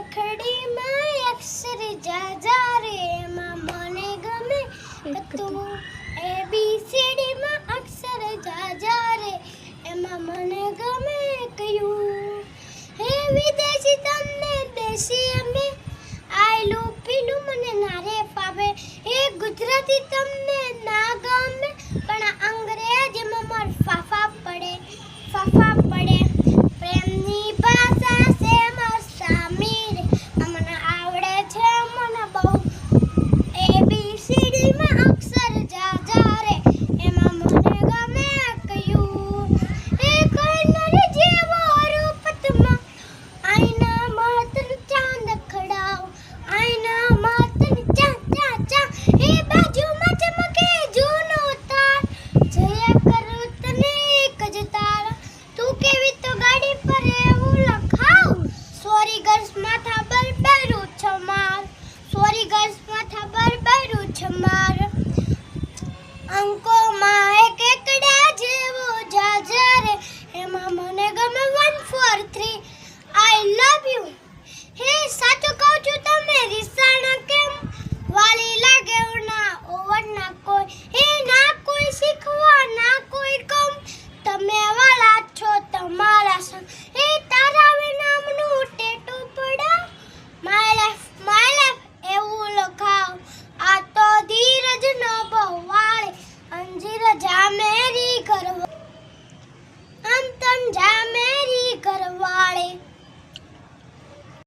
કેકડીમાં અક્ષર જાજા રે એમાં મને ગમે તું ABCD માં અક્ષર જાજા રે એમાં મને ગમે કયું હે વિદેશી તમને દેશી અમે આયલું પીલું મને નારે પાવે હે ગુજરાતી તમને ના ગમે પણ અંગ્રેજીમાં માર ફાફા પડે પ્રેમની ભાષા છે માર સામી રે મને આવડે છે મને બહુ ABCD માં અક્ષર જાજા રે એમાં મને ગમે કયું હે કોઈ નર જેવો રૂપતમાં આઈના માત્ર ચાંદ ખડાવ આઈના માત્ર ચા ચા ચા હે બાજુમાં ચમકે જૂનો તાર જયા કરું તને એક જ તારા તું કેવી તો ગાડી પર એવું લખાવ સોરી ગર્લ્સ માથા પર બેરું છમાર સોરી ગર્લ્સ માથા પર બેરું છમાર અંકોમાં એક એકડા જેવો જાજા રે એમાં મને ગમે 1 4 3 આઈ લવ યુ હે સાચું કહું છું તમે રીસાણા કેમ વાલી લાગે ના ઓવર ના કોઈ હે ના કોઈ શીખવા ના કોઈ કમ તમે વાલા છો તમારા સંગ હે તારા નામનું ટેટુ પડાવ માય લાઈફ એવું લખાવ આ તો ધીરજ નો બહવાળે અંજીર જામેરી કરવા આમ તમ જામેરી કરવાળે